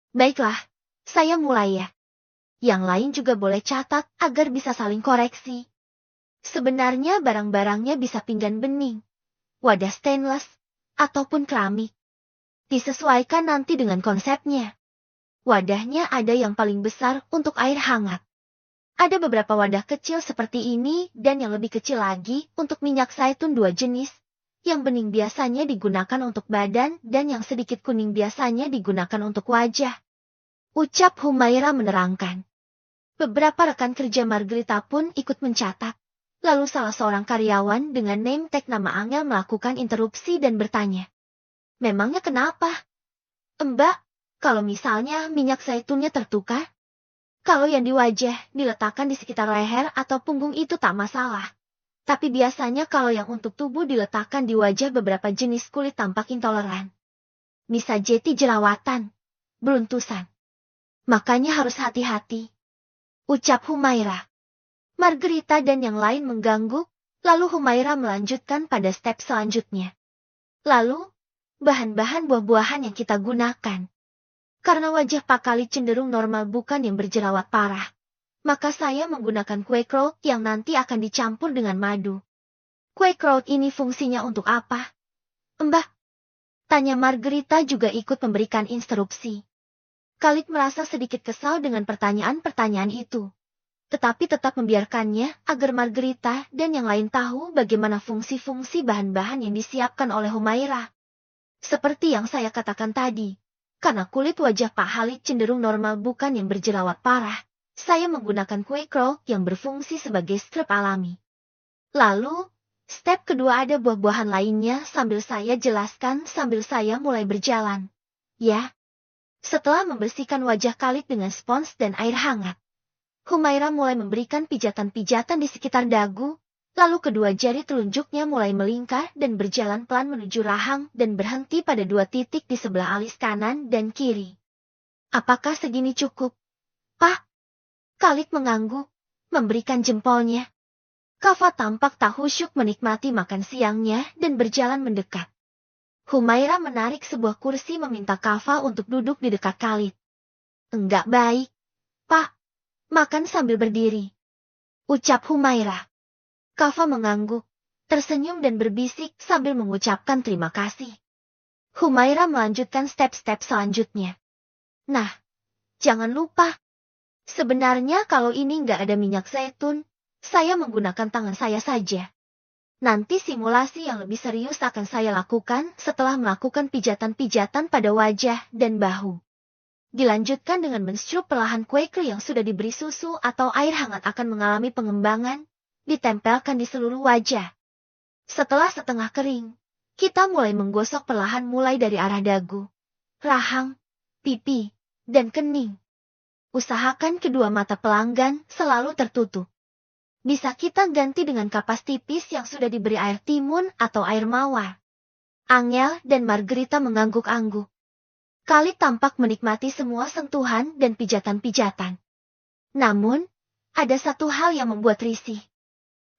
Baiklah, saya mulai ya. Yang lain juga boleh catat agar bisa saling koreksi. Sebenarnya barang-barangnya bisa pinggan bening, wadah stainless, ataupun keramik. Disesuaikan nanti dengan konsepnya. Wadahnya ada yang paling besar untuk air hangat. Ada beberapa wadah kecil seperti ini dan yang lebih kecil lagi untuk minyak zaitun dua jenis. Yang bening biasanya digunakan untuk badan dan yang sedikit kuning biasanya digunakan untuk wajah. Ucap Humaira menerangkan. Beberapa rekan kerja Margarita pun ikut mencatat. Lalu salah seorang karyawan dengan name tag nama Angel melakukan interupsi dan bertanya. Memangnya kenapa? Mbak, kalau misalnya minyak zaitunnya tertukar? Kalau yang di wajah diletakkan di sekitar leher atau punggung itu tak masalah. Tapi biasanya kalau yang untuk tubuh diletakkan di wajah beberapa jenis kulit tampak intoleran. Bisa jadi jerawatan, beruntusan. Makanya harus hati-hati. Ucap Humaira. Margarita dan yang lain mengganggu, lalu Humaira melanjutkan pada step selanjutnya. Lalu, bahan-bahan buah-buahan yang kita gunakan. Karena wajah Pak Khalid cenderung normal bukan yang berjerawat parah. Maka saya menggunakan kue kraut yang nanti akan dicampur dengan madu. Kue kraut ini fungsinya untuk apa? Mbak? Tanya Margarita juga ikut memberikan instruksi. Khalid merasa sedikit kesal dengan pertanyaan-pertanyaan itu. Tetapi tetap membiarkannya agar Margarita dan yang lain tahu bagaimana fungsi-fungsi bahan-bahan yang disiapkan oleh Humaira. Seperti yang saya katakan tadi, karena kulit wajah Pak Khalid cenderung normal bukan yang berjerawat parah, saya menggunakan kue kraut yang berfungsi sebagai scrub alami. Lalu, step kedua ada buah-buahan lainnya sambil saya jelaskan sambil saya mulai berjalan. Ya, setelah membersihkan wajah Khalid dengan spons dan air hangat, Humaira mulai memberikan pijatan-pijatan di sekitar dagu, lalu kedua jari telunjuknya mulai melingkar dan berjalan pelan menuju rahang dan berhenti pada dua titik di sebelah alis kanan dan kiri. Apakah segini cukup? Pak? Khalid mengangguk, memberikan jempolnya. Kava tampak tak khusyuk menikmati makan siangnya dan berjalan mendekat. Humaira menarik sebuah kursi meminta Kava untuk duduk di dekat Khalid. Enggak baik, Pak. Makan sambil berdiri. Ucap Humaira. Kava mengangguk, tersenyum dan berbisik sambil mengucapkan terima kasih. Humaira melanjutkan step-step selanjutnya. Nah, jangan lupa. Sebenarnya kalau ini nggak ada minyak zaitun, saya menggunakan tangan saya saja. Nanti simulasi yang lebih serius akan saya lakukan setelah melakukan pijatan-pijatan pada wajah dan bahu. Dilanjutkan dengan menstrup perlahan kue kru yang sudah diberi susu atau air hangat akan mengalami pengembangan, ditempelkan di seluruh wajah. Setelah setengah kering, kita mulai menggosok perlahan mulai dari arah dagu, rahang, pipi, dan kening. Usahakan kedua mata pelanggan selalu tertutup. Bisa kita ganti dengan kapas tipis yang sudah diberi air timun atau air mawar. Angel dan Margarita mengangguk-angguk. Khalid tampak menikmati semua sentuhan dan pijatan-pijatan. Namun, ada satu hal yang membuat risih.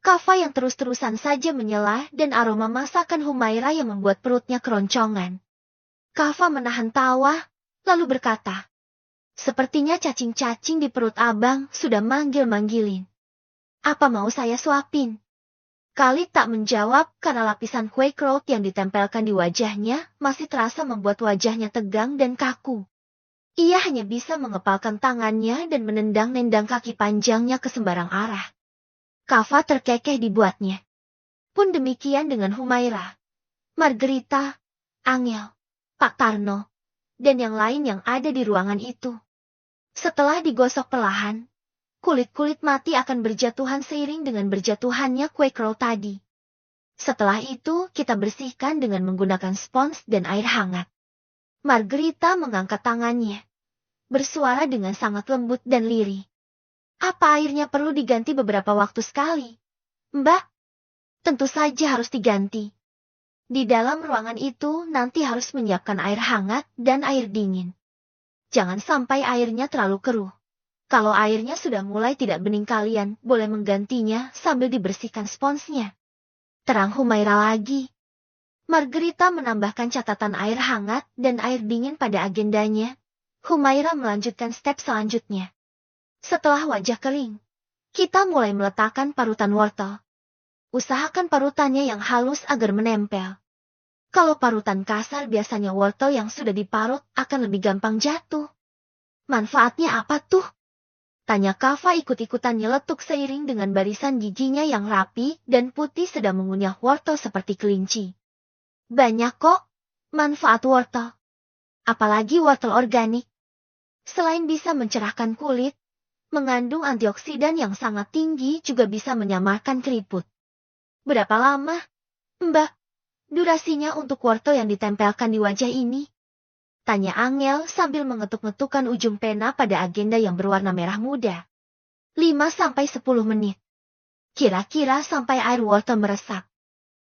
Kava yang terus-terusan saja menyela dan aroma masakan Humaira yang membuat perutnya keroncongan. Kava menahan tawa, lalu berkata, sepertinya cacing-cacing di perut abang sudah manggil-manggilin. Apa mau saya suapin? Khalid tak menjawab karena lapisan kue kraut yang ditempelkan di wajahnya masih terasa membuat wajahnya tegang dan kaku. Ia hanya bisa mengepalkan tangannya dan menendang-nendang kaki panjangnya ke sembarang arah. Kava terkekeh dibuatnya. Pun demikian dengan Humaira, Margarita, Angel, Pak Tarno, dan yang lain yang ada di ruangan itu. Setelah digosok perlahan, kulit-kulit mati akan berjatuhan seiring dengan berjatuhannya kue kraut tadi. Setelah itu kita bersihkan dengan menggunakan spons dan air hangat. Margarita mengangkat tangannya, bersuara dengan sangat lembut dan lirih. Apa airnya perlu diganti beberapa waktu sekali? Mbak? Tentu saja harus diganti. Di dalam ruangan itu nanti harus menyiapkan air hangat dan air dingin. Jangan sampai airnya terlalu keruh. Kalau airnya sudah mulai tidak bening kalian boleh menggantinya sambil dibersihkan sponsnya. Terang Humaira lagi. Margarita menambahkan catatan air hangat dan air dingin pada agendanya, Humaira melanjutkan step selanjutnya. Setelah wajah kering, kita mulai meletakkan parutan wortel. Usahakan parutannya yang halus agar menempel. Kalau parutan kasar biasanya wortel yang sudah diparut akan lebih gampang jatuh. Manfaatnya apa tuh? Tanya Kava ikut-ikutan nyeletuk seiring dengan barisan giginya yang rapi dan putih sedang mengunyah wortel seperti kelinci. Banyak kok manfaat wortel. Apalagi wortel organik. Selain bisa mencerahkan kulit, mengandung antioksidan yang sangat tinggi juga bisa menyamarkan keriput. Berapa lama, Mbak, durasinya untuk wortel yang ditempelkan di wajah ini? Tanya Angel sambil mengetuk-ngetukkan ujung pena pada agenda yang berwarna merah muda. 5-10 menit. Kira-kira sampai air wortel meresap.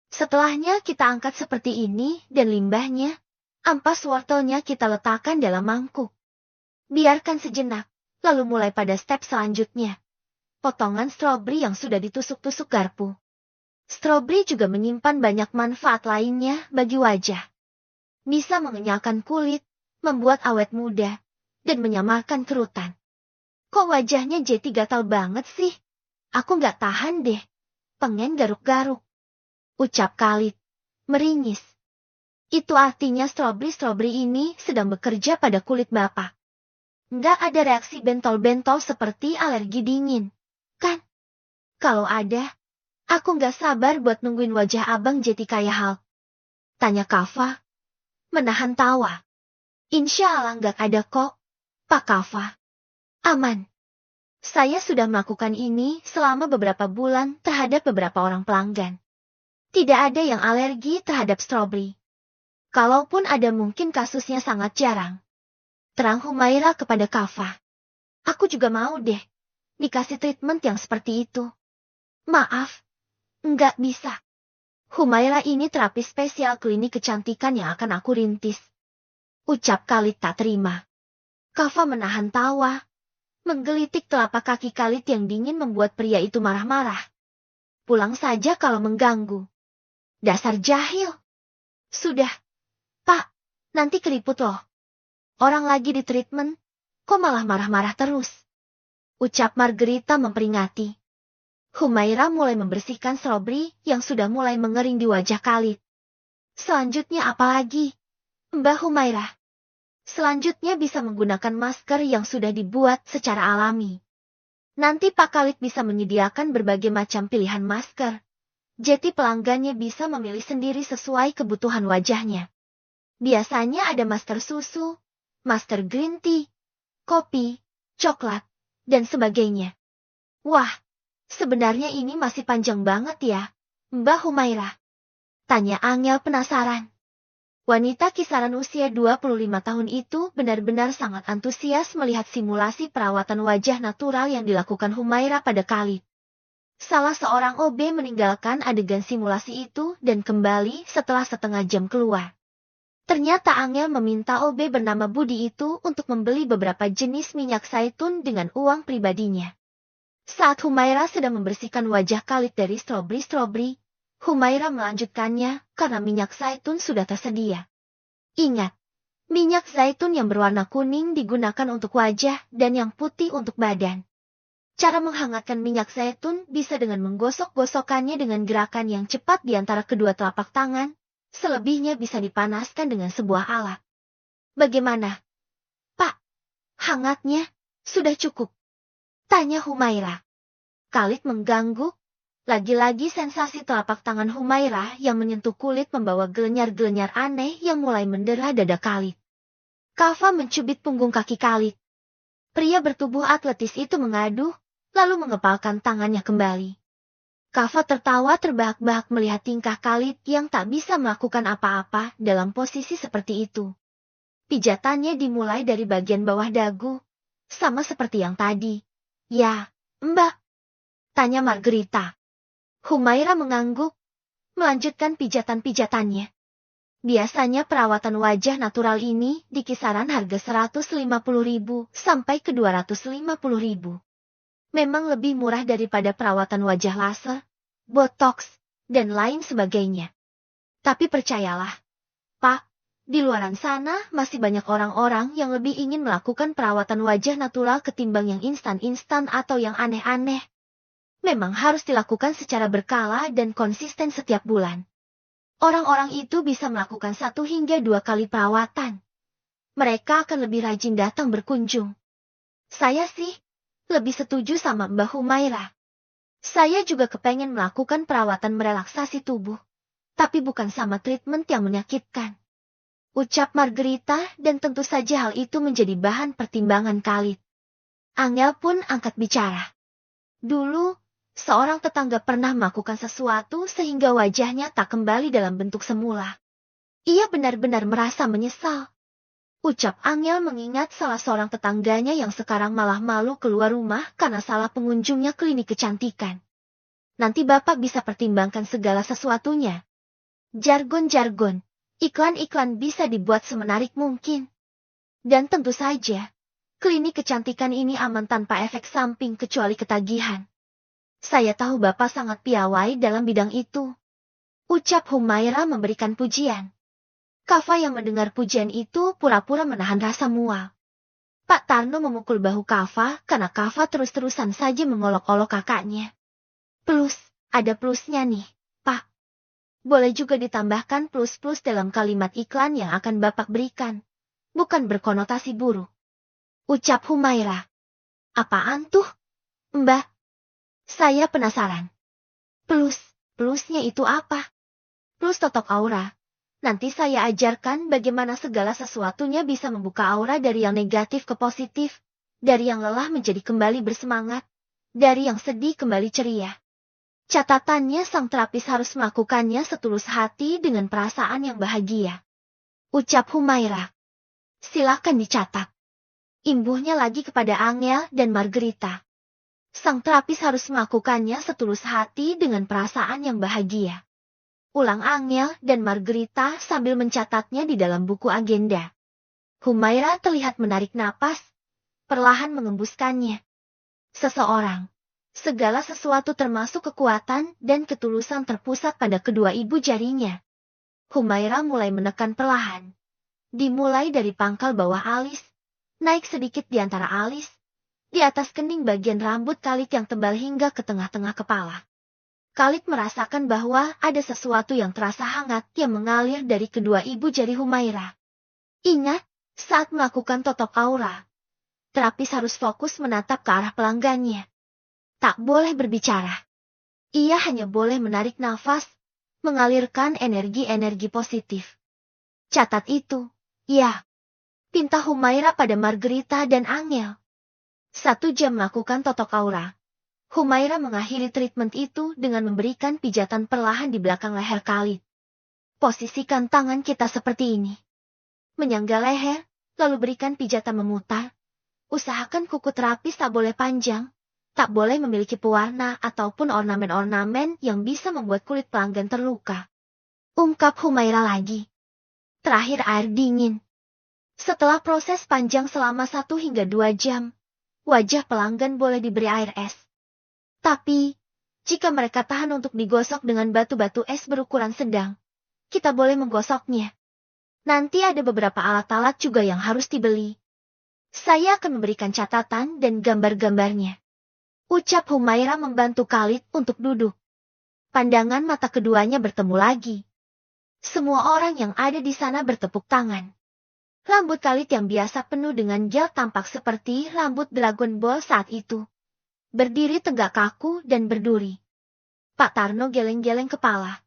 Setelahnya kita angkat seperti ini dan limbahnya, ampas wortelnya kita letakkan dalam mangkuk. Biarkan sejenak, lalu mulai pada step selanjutnya. Potongan stroberi yang sudah ditusuk-tusuk garpu. Stroberi juga menyimpan banyak manfaat lainnya bagi wajah. Bisa mengenyalkan kulit, membuat awet muda, dan menyamarkan kerutan. Kok wajahnya Jetty gatal banget sih? Aku nggak tahan deh. Pengen garuk-garuk. Ucap Khalid, meringis. Itu artinya stroberi ini sedang bekerja pada kulit Bapak. Nggak ada reaksi bentol-bentol seperti alergi dingin, kan? Kalau ada, aku nggak sabar buat nungguin wajah Abang Jetty kayak Hulk. Tanya Kava, menahan tawa. Insya Allah nggak ada kok, Pak Kava. Aman. Saya sudah melakukan ini selama beberapa bulan terhadap beberapa orang pelanggan. Tidak ada yang alergi terhadap stroberi. Kalaupun ada mungkin kasusnya sangat jarang. Terang Humaira kepada Kava. Aku juga mau deh, dikasih treatment yang seperti itu. Maaf, nggak bisa. Humaira ini terapi spesial klinik kecantikan yang akan aku rintis. Ucap Khalid tak terima. Kava menahan tawa. Menggelitik telapak kaki Khalid yang dingin membuat pria itu marah-marah. Pulang saja kalau mengganggu. Dasar jahil. Sudah, Pak, nanti keriput loh. Orang lagi di treatment, kok malah marah-marah terus? Ucap Margarita memperingati. Humaira mulai membersihkan stroberi yang sudah mulai mengering di wajah Khalid. Selanjutnya apa lagi, Mbak Humaira? Selanjutnya bisa menggunakan masker yang sudah dibuat secara alami. Nanti Pak Khalid bisa menyediakan berbagai macam pilihan masker. Jadi pelanggannya bisa memilih sendiri sesuai kebutuhan wajahnya. Biasanya ada masker susu, masker green tea, kopi, coklat, dan sebagainya. Wah, sebenarnya ini masih panjang banget ya, Mbak Humaira. Tanya Angel penasaran. Wanita kisaran usia 25 tahun itu benar-benar sangat antusias melihat simulasi perawatan wajah natural yang dilakukan Humaira pada Khalid. Salah seorang OB meninggalkan adegan simulasi itu dan kembali setelah setengah jam keluar. Ternyata Angel meminta OB bernama Budi itu untuk membeli beberapa jenis minyak zaitun dengan uang pribadinya. Saat Humaira sedang membersihkan wajah Khalid dari stroberi, Humaira melanjutkannya karena minyak zaitun sudah tersedia. Ingat, minyak zaitun yang berwarna kuning digunakan untuk wajah dan yang putih untuk badan. Cara menghangatkan minyak zaitun bisa dengan menggosok-gosokkannya dengan gerakan yang cepat di antara kedua telapak tangan. Selebihnya bisa dipanaskan dengan sebuah alat. Bagaimana, Pak? Hangatnya sudah cukup? Tanya Humaira. Khalid mengganggu. Lagi-lagi sensasi telapak tangan Humaira yang menyentuh kulit membawa gelenyar-gelenyar aneh yang mulai mendera dada Khalid. Kava mencubit punggung kaki Khalid. Pria bertubuh atletis itu mengaduh, lalu mengepalkan tangannya kembali. Kava tertawa terbahak-bahak melihat tingkah Khalid yang tak bisa melakukan apa-apa dalam posisi seperti itu. Pijatannya dimulai dari bagian bawah dagu, sama seperti yang tadi. Ya, Mbak? Tanya Margarita. Humaira mengangguk, melanjutkan pijatan-pijatannya. Biasanya perawatan wajah natural ini di kisaran harga 150.000 sampai ke 250.000. Memang lebih murah daripada perawatan wajah laser, botox, dan lain sebagainya. Tapi percayalah, Pak, Di luaran sana masih banyak orang-orang yang lebih ingin melakukan perawatan wajah natural ketimbang yang instan-instan atau yang aneh-aneh. Memang harus dilakukan secara berkala dan konsisten setiap bulan. Orang-orang itu bisa melakukan 1 hingga 2 kali perawatan. Mereka akan lebih rajin datang berkunjung. Saya sih lebih setuju sama Mbak Humaira. Saya juga kepengen melakukan perawatan merelaksasi tubuh, tapi bukan sama treatment yang menyakitkan. Ucap Margarita, dan tentu saja hal itu menjadi bahan pertimbangan Khalid. Angel pun angkat bicara. Dulu, seorang tetangga pernah melakukan sesuatu sehingga wajahnya tak kembali dalam bentuk semula. Ia benar-benar merasa menyesal. Ucap Angel mengingat salah seorang tetangganya yang sekarang malah malu keluar rumah karena salah pengunjungnya klinik kecantikan. Nanti Bapak bisa pertimbangkan segala sesuatunya. Jargon-jargon. Iklan-iklan bisa dibuat semenarik mungkin. Dan tentu saja, klinik kecantikan ini aman tanpa efek samping kecuali ketagihan. Saya tahu Bapak sangat piawai dalam bidang itu. Ucap Humaira memberikan pujian. Kava yang mendengar pujian itu pura-pura menahan rasa mual. Pak Tarno memukul bahu Kava karena Kava terus-terusan saja mengolok-olok kakaknya. Plus, ada plusnya nih, Pak. Boleh juga ditambahkan plus-plus dalam kalimat iklan yang akan Bapak berikan. Bukan berkonotasi buruk. Ucap Humaira. Apaan tuh, Mbak? Saya penasaran. Plusnya itu apa? Plus totok aura. Nanti saya ajarkan bagaimana segala sesuatunya bisa membuka aura dari yang negatif ke positif. Dari yang lelah menjadi kembali bersemangat. Dari yang sedih kembali ceria. Catatannya sang terapis harus melakukannya setulus hati dengan perasaan yang bahagia. Ucap Humaira. Silakan dicatat. Imbuhnya lagi kepada Angel dan Margarita. Sang terapis harus melakukannya setulus hati dengan perasaan yang bahagia. Ulang Angel dan Margarita sambil mencatatnya di dalam buku agenda. Humaira terlihat menarik napas, perlahan mengembuskannya. Seseorang. Segala sesuatu termasuk kekuatan dan ketulusan terpusat pada kedua ibu jarinya. Humaira mulai menekan perlahan. Dimulai dari pangkal bawah alis, naik sedikit di antara alis, di atas kening bagian rambut Khalid yang tebal hingga ke tengah-tengah kepala. Khalid merasakan bahwa ada sesuatu yang terasa hangat yang mengalir dari kedua ibu jari Humaira. Ingat, saat melakukan totok aura, terapis harus fokus menatap ke arah pelanggannya. Tak boleh berbicara. Ia hanya boleh menarik nafas, mengalirkan energi-energi positif. Catat itu, ya. Pinta Humaira pada Margarita dan Angel. 1 jam melakukan totok aura. Humaira mengakhiri treatment itu dengan memberikan pijatan perlahan di belakang leher Khalid. Posisikan tangan kita seperti ini. Menyangga leher, lalu berikan pijatan memutar. Usahakan kuku terapis tak boleh panjang. Tak boleh memiliki pewarna ataupun ornamen-ornamen yang bisa membuat kulit pelanggan terluka. Ungkap Humaira lagi. Terakhir air dingin. Setelah proses panjang selama 1 hingga 2 jam, wajah pelanggan boleh diberi air es. Tapi, jika mereka tahan untuk digosok dengan batu-batu es berukuran sedang, kita boleh menggosoknya. Nanti ada beberapa alat-alat juga yang harus dibeli. Saya akan memberikan catatan dan gambar-gambarnya. Ucap Humaira membantu Khalid untuk duduk. Pandangan mata keduanya bertemu lagi. Semua orang yang ada di sana bertepuk tangan. Rambut Khalid yang biasa penuh dengan gel tampak seperti rambut Dragon Ball saat itu. Berdiri tegak kaku dan berduri. Pak Tarno geleng-geleng kepala.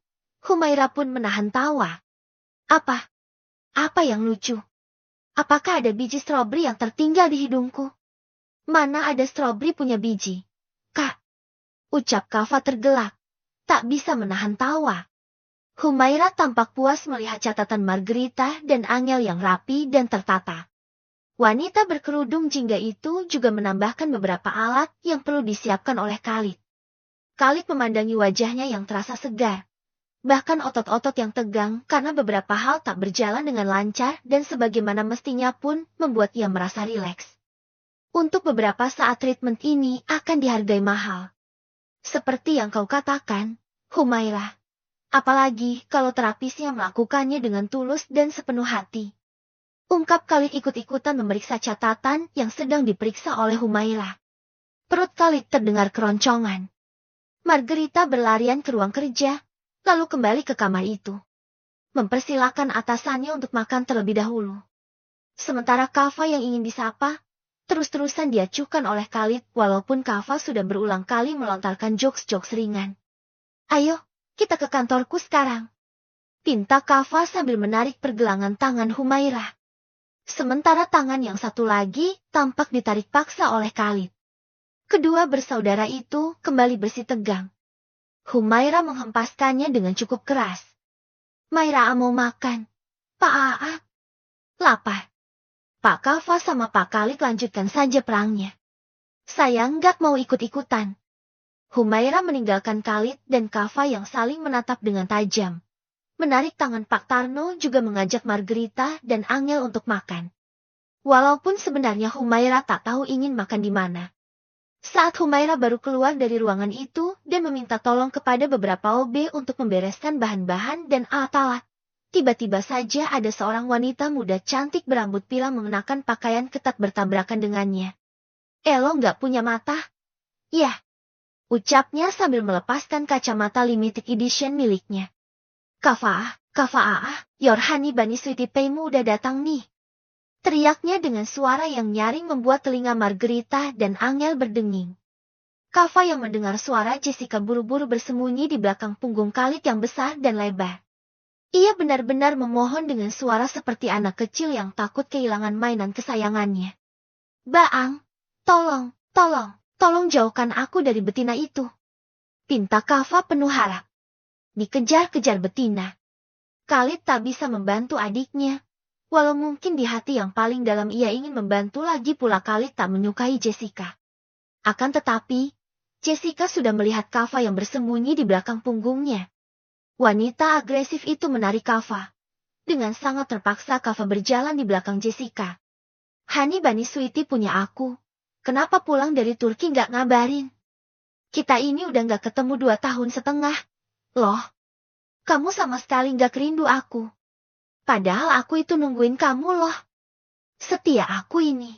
Humaira pun menahan tawa. Apa? Apa yang lucu? Apakah ada biji stroberi yang tertinggal di hidungku? Mana ada stroberi punya biji? Kak, ucap Kava tergelak. Tak bisa menahan tawa. Humaira tampak puas melihat catatan Margarita dan Angel yang rapi dan tertata. Wanita berkerudung jingga itu juga menambahkan beberapa alat yang perlu disiapkan oleh Khalid. Khalid memandangi wajahnya yang terasa segar. Bahkan otot-otot yang tegang karena beberapa hal tak berjalan dengan lancar dan sebagaimana mestinya pun membuat ia merasa rileks. Untuk beberapa saat treatment ini akan dihargai mahal. Seperti yang kau katakan, Humaira. Apalagi kalau terapisnya melakukannya dengan tulus dan sepenuh hati. Ungkap Khalid ikut-ikutan memeriksa catatan yang sedang diperiksa oleh Humaira. Perut Khalid terdengar keroncongan. Margarita berlarian ke ruang kerja, lalu kembali ke kamar itu. Mempersilahkan atasannya untuk makan terlebih dahulu. Sementara Kava yang ingin disapa, terus-terusan diacuhkan oleh Khalid walaupun Kava sudah berulang kali melontarkan jokes-jokes ringan. Ayo, kita ke kantorku sekarang. Pinta Kava sambil menarik pergelangan tangan Humaira. Sementara tangan yang satu lagi tampak ditarik paksa oleh Khalid. Kedua bersaudara itu kembali bersitegang. Humaira menghempaskannya dengan cukup keras. Maira mau makan. Pak Aa. Lapar. Pak Kava sama Pak Khalid lanjutkan saja perangnya. Saya nggak mau ikut-ikutan. Humaira meninggalkan Khalid dan Kava yang saling menatap dengan tajam. Menarik tangan Pak Tarno juga mengajak Margarita dan Angel untuk makan. Walaupun sebenarnya Humaira tak tahu ingin makan di mana. Saat Humaira baru keluar dari ruangan itu dan meminta tolong kepada beberapa OB untuk membereskan bahan-bahan dan alat-alat, tiba-tiba saja ada seorang wanita muda cantik berambut pirang mengenakan pakaian ketat bertabrakan dengannya. Elo nggak punya mata? Yah, ucapnya sambil melepaskan kacamata limited edition miliknya. Kava, Your Honey Bunny Sweetie Pie-mu udah datang nih. Teriaknya dengan suara yang nyaring membuat telinga Margarita dan Angel berdenging. Kava yang mendengar suara Jessica buru-buru bersembunyi di belakang punggung Khalid yang besar dan lebar. Ia benar-benar memohon dengan suara seperti anak kecil yang takut kehilangan mainan kesayangannya. Baang, tolong jauhkan aku dari betina itu. Pinta Kava penuh harap. Dikejar-kejar betina. Khalid tak bisa membantu adiknya. Walau mungkin di hati yang paling dalam ia ingin membantu lagi pula Khalid tak menyukai Jessica. Akan tetapi, Jessica sudah melihat Kava yang bersembunyi di belakang punggungnya. Wanita agresif itu menarik Kava. Dengan sangat terpaksa Kava berjalan di belakang Jessica. Honey Bunny Sweetie punya aku. Kenapa pulang dari Turki nggak ngabarin? Kita ini udah nggak ketemu 2 tahun setengah. Loh, kamu sama sekali nggak rindu aku. Padahal aku itu nungguin kamu loh. Setia aku ini.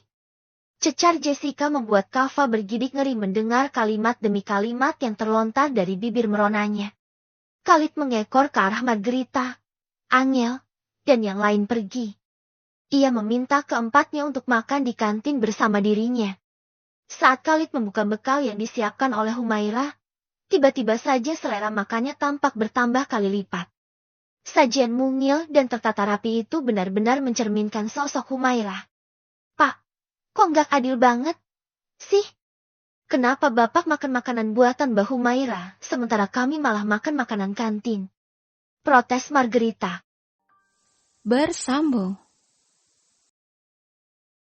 Cecar Jessica membuat Kava bergidik ngeri mendengar kalimat demi kalimat yang terlontar dari bibir meronanya. Khalid mengekor ke arah Margarita, Angel, dan yang lain pergi. Ia meminta keempatnya untuk makan di kantin bersama dirinya. Saat Khalid membuka bekal yang disiapkan oleh Humaira, tiba-tiba saja selera makannya tampak bertambah kali lipat. Sajian mungil dan tertata rapi itu benar-benar mencerminkan sosok Humaira. Pak, kok nggak adil banget sih? Kenapa Bapak makan makanan buatan Mbak Humaira, sementara kami malah makan makanan kantin? Protes Margarita. Bersambung.